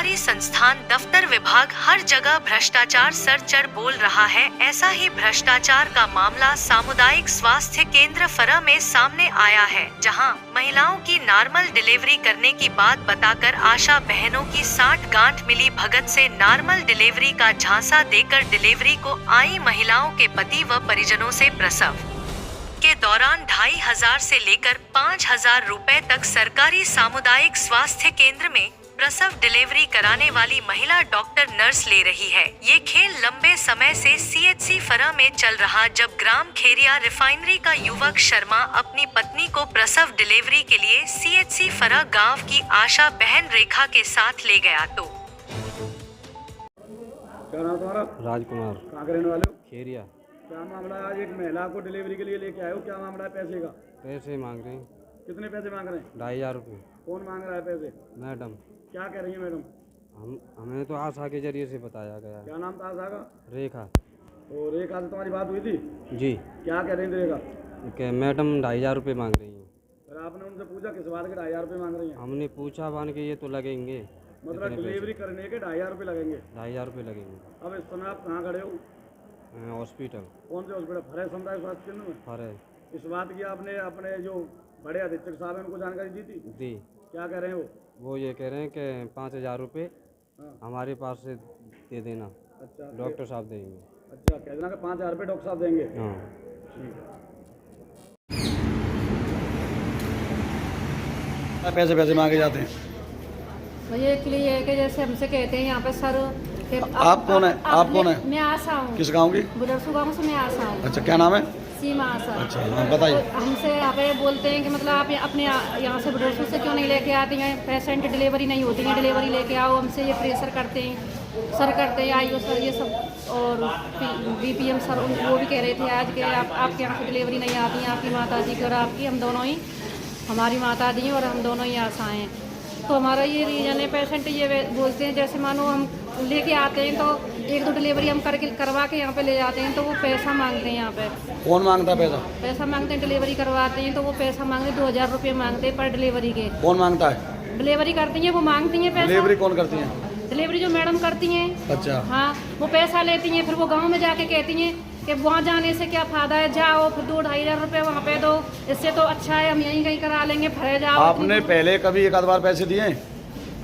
सरकारी संस्थान, दफ्तर, विभाग, हर जगह भ्रष्टाचार सर चढ़ बोल रहा है। ऐसा ही भ्रष्टाचार का मामला सामुदायिक स्वास्थ्य केंद्र फरा में सामने आया है, जहां महिलाओं की नॉर्मल डिलीवरी करने की बात बताकर आशा बहनों की 60 गांठ मिली भगत से नॉर्मल डिलीवरी का झांसा देकर डिलीवरी को आई महिलाओं के पति व परिजनों से प्रसव के दौरान 2500 से लेकर 5000 रुपए तक सरकारी सामुदायिक स्वास्थ्य केंद्र में प्रसव डिलीवरी कराने वाली महिला डॉक्टर नर्स ले रही है। ये खेल लंबे समय से सीएचसी फरा में चल रहा, जब ग्राम खेरिया रिफाइनरी का युवक शर्मा अपनी पत्नी को प्रसव डिलीवरी के लिए सीएचसी फरा गांव की आशा बहन रेखा के साथ ले गया तो क्या नाम तुम्हारा? राजकुमार। कहाँ के रहने वाले हो? खेरिया। क्या मामला है? आज एक महिला को डिलीवरी के लिए लेके आए हो, क्या मामला है? पैसे का पैसे मांग रहे हैं। कितने पैसे मांग रहे हैं? 2500 रुपये। कौन मांग रहा है पैसे? मैडम। क्या कह रही है मैडम? हमें तो आशा के जरिए से बताया गया है। क्या नाम था आशा का? रेखा। तो रेखा से तुम्हारी बात हुई थी? जी। क्या कह रही थी रेखा? कि मैडम 2500 रुपये मांग रही हैं। फिर आपने उनसे पूछा किस बात के 2500 रुपये मांग रही हैं? हमने पूछा बान के ये तो लगेंगे, मतलब डिलीवरी करने के 2500 रुपये लगेंगे? 2500 रुपये लगेंगे। अब इस समय आप कहाँ खड़े हो? हॉस्पिटल। कौन से हॉस्पिटल? फरे समुदाय स्वास्थ्य केंद्र में? फरे। इस बात की आपने अपने जो बड़े अधीक्षक साहब हैं उनको जानकारी दी थी? दी। क्या कह रहे हैं वो ये कह रहे हैं कि 5000 रुपये हाँ। हमारे पास से दे देना। अच्छा, डॉक्टर साहब देंगे। अच्छा, कह देना कि 5000 रुपये डॉक्टर साहब देंगे। हाँ ठीक है। पैसे मांगे जाते हैं भैया के लिए है कि जैसे हमसे कहते हैं यहाँ पे सर कि आप कौन है? आप कौन है? मैं आशा हूँ। किस गांव की? बुदरसू गाँव से मैं आशा हूँ। अच्छा, क्या नाम है? सीमा आशा। अच्छा, हाँ, बताइए। तो हमसे यहाँ पे बोलते हैं कि मतलब आप अपने यहाँ से बुदरसू से क्यों नहीं लेके आती हैं? पेशेंट डिलीवरी नहीं होती है, डिलीवरी लेके आओ। हमसे ये प्रेशर करते हैं, सर करते हैं, आईओ सर ये सब, और बीपीएम सर वो भी कह रहे थे आज के आपके यहाँ से डिलीवरी नहीं आती है, आपकी माता जी की और आपकी, हम दोनों ही, हमारी माता जी और हम दोनों ही आशाएं हैं। तो हमारा ये रीजन है, पेशेंट ये बोलते हैं जैसे मानो हम लेके आते हैं तो 1-2 डिलीवरी हम करवा के यहाँ पे ले जाते हैं तो वो पैसा मांगते हैं। यहाँ पे कौन मांगता है पैसा? पैसा मांगते हैं, डिलीवरी करवाते हैं तो वो पैसा मांगते हैं, 2000 रुपये मांगते हैं पर डिलीवरी के। कौन मांगता है? डिलीवरी करती हैं वो मांगती हैं पैसा। डिलीवरी कौन करती है? डिलीवरी जो मैडम करती हैं। अच्छा। हाँ, वो पैसा लेती हैं, फिर वो गाँव में जाके कहती हैं कि वहाँ जाने से क्या फायदा है, जाओ फिर 2-2500 रुपये वहाँ पे दो, इससे तो अच्छा है हम यहीं कहीं करा लेंगे, फिर जाओ। आपने पहले कभी एक आध बार पैसे दिए?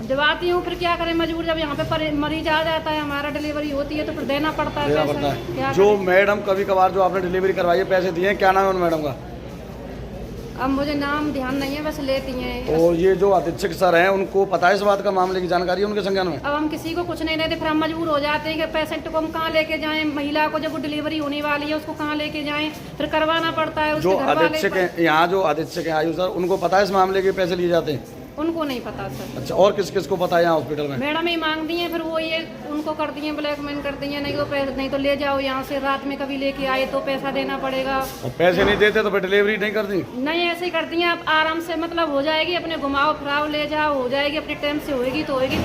जब आती हूँ फिर क्या करें, मजबूर, जब यहाँ पे मरीज आ जाता है, हमारा डिलीवरी होती है तो फिर देना पड़ता है पैसा। जो मैडम कभी कभार जो आपने डिलीवरी करवाई है पैसे दिए, क्या नाम है उन मैडम का? अब मुझे नाम ध्यान नहीं है, बस लेती हैं। और ये जो अधीक्षक सर हैं उनको पता है इस बात का, मामले की जानकारी है उनके संज्ञान में? अब हम किसी को कुछ नहीं देते, फिर हम मजबूर हो जाते हैं कि पेशेंट को हम कहाँ लेके जाएं, महिला को जब वो डिलीवरी होने वाली है उसको कहाँ लेके जाएं, फिर करवाना पड़ता है। जो अधीक्षक है यहाँ, जो अधीक्षक है आयु सर, उनको पता है इस मामले के पैसे लिए जाते हैं? उनको नहीं पता सर। अच्छा, और किस किस को पता है यहाँ हॉस्पिटल में? मैडम ही मांगती हैं, फिर वो ये उनको करती हैं, ब्लैकमेल करती हैं, नहीं तो ले जाओ यहाँ से, रात में कभी लेके आए तो पैसा देना पड़ेगा। और पैसे नहीं देते तो फिर डिलीवरी नहीं करती? नहीं, ऐसे ही करती हैं। आप आराम से मतलब हो जाएगी, अपने घुमाओ फिराओ ले जाओ, हो जाएगी, अपने टाइम से होएगी तो होएगी।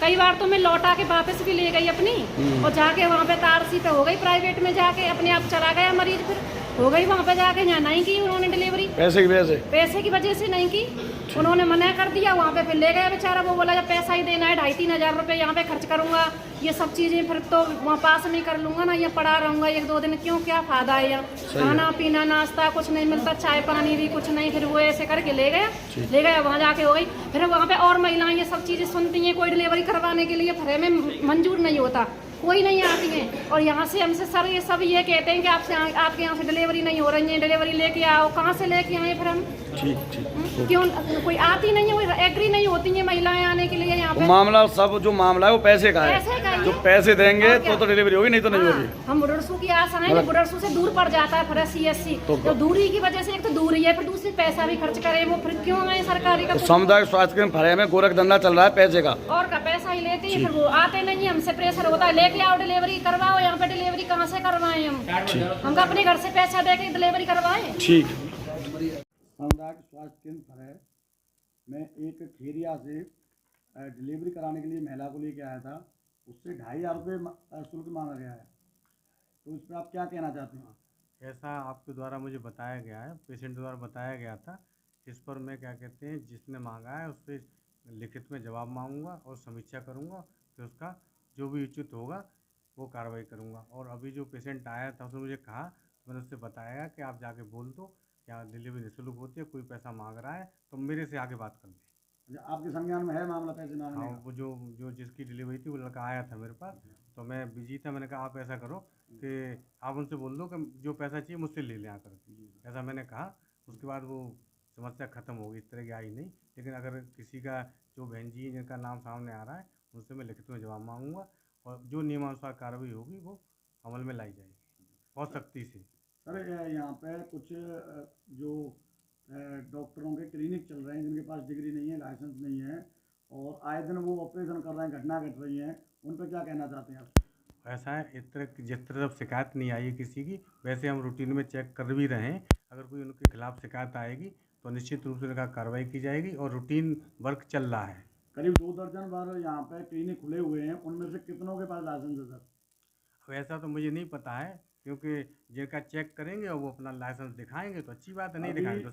कई बार तो मैं लौटा के वापस भी ले गई अपनी, और जाके वहाँ पे तारसी पे हो गई, प्राइवेट में जाके अपने आप चला गया मरीज, फिर हो गई वहाँ पे जाके, यहाँ नहीं की उन्होंने डिलीवरी, पैसे की वजह से नहीं की, उन्होंने मना कर दिया। वहाँ पे फिर ले गया बेचारा, वो बोला जब पैसा ही देना है 2,500-3 हज़ार रुपये यहाँ पे खर्च करूँगा, ये सब चीज़ें फिर तो वहाँ पास में कर लूँगा ना, ये पड़ा रहूँगा 1-2 दिन, क्यों, क्या फायदा है यहाँ, खाना पीना नाश्ता कुछ नहीं मिलता, चाय पानी भी कुछ नहीं। फिर वो ऐसे करके ले गया वहाँ जाके हो गई। फिर वहाँ पे और महिलाएं ये सब चीज़ें सुनती हैं, कोई डिलीवरी करवाने के लिए फरे में मंजूर नहीं होता, कोई नहीं आती हैं। और यहाँ से हमसे सर ये सब ये कहते हैं कि आपके यहाँ से डिलीवरी नहीं हो रही है, डिलीवरी लेके आओ। कहाँ से लेके आए फिर हम? ठीक। क्यों कोई आती नहीं है, कोई एग्री नहीं होती है महिलाएं आने के लिए यहाँ पे। मामला सब जो मामला है वो पैसे का है, जो पैसे देंगे तो डिलीवरी होगी, नहीं तो नहीं होगी। हम बुडरसू की आशा है, बुडरसू से दूर पड़ जाता है फिर सीएससी, तो दूरी की वजह से एक तो दूरी है, फिर दूसरी पैसा भी खर्च करे, वो फिर क्यों आए सरकारी का? सामुदायिक स्वास्थ्य केंद्र फरे में गोरख धंधा चल रहा है पैसे का, और का पैसा ही लेते हैं, फिर वो आते नहीं, हमसे प्रेशर होता है लेके आओ डिलीवरी करवाओ। यहाँ पे डिलीवरी कहाँ से करवाएं हम अपने घर से पैसा दे के डिलीवरी करवाएं। ठीक। सामुदायिक स्वास्थ्य केंद्र फरे में एक खेरिया से डिलीवरी कराने के लिए महिला को लेके आया था, उससे 2500 रुपये शुल्क मांगा गया है, तो इस पर आप क्या कहना चाहते हैं? ऐसा आपके द्वारा मुझे बताया गया है, पेशेंट द्वारा बताया गया था, इस पर मैं क्या कहते हैं, जिसने मांगा है उस पर लिखित में जवाब मांगूंगा और समीक्षा करूंगा, फिर उसका जो भी उचित होगा वो कार्रवाई करूंगा। और अभी जो पेशेंट आया था उसने मुझे कहा, तो मैंने उससे बताया कि आप जाके बोल दो कि यहाँ डिलीवरी निःशुल्क होती है, कोई पैसा मांग रहा है तो मेरे से आगे बात कर ले। अच्छा, आपके संज्ञान में है मामला पैसे मांगने हाँ, का? वो जो जो जिसकी डिलीवरी थी वो लड़का आया था मेरे पास, तो मैं बिजी था। मैंने कहा आप ऐसा करो कि आप उनसे बोल दो कि जो पैसा चाहिए मुझसे ले लें आकर के, ऐसा मैंने कहा। उसके बाद वो समस्या ख़त्म हो गई, इस तरह की आई नहीं। लेकिन अगर किसी का, जो बहन जी जिनका नाम सामने आ रहा है, उनसे मैं लिखित में जवाब मांगूंगा और जो नियमानुसार कार्रवाई होगी वो अमल में लाई जाएगी, बहुत सख्ती से। सर यहाँ पे कुछ जो डॉक्टरों के क्लिनिक चल रहे हैं जिनके पास डिग्री नहीं है, लाइसेंस नहीं है, और आए दिन वो ऑपरेशन कर रहे हैं, घटना घट रही हैं, उन पर क्या कहना चाहते हैं आप? ऐसा है, इस तरह की जिस तरह शिकायत नहीं आई है किसी की, वैसे हम रूटीन में चेक कर भी रहे हैं। अगर कोई उनके खिलाफ शिकायत आएगी तो निश्चित रूप से उनका कार्रवाई की जाएगी और रूटीन वर्क चल रहा है। करीब 2 दर्जन बार यहाँ पे क्लिनिक खुले हुए हैं, उनमें से कितनों के पास लाइसेंस है सर? अब ऐसा तो मुझे नहीं पता है, क्योंकि जिनका चेक करेंगे और वो अपना लाइसेंस दिखाएंगे तो अच्छी बात है, नहीं अभी दिखाएंगे तो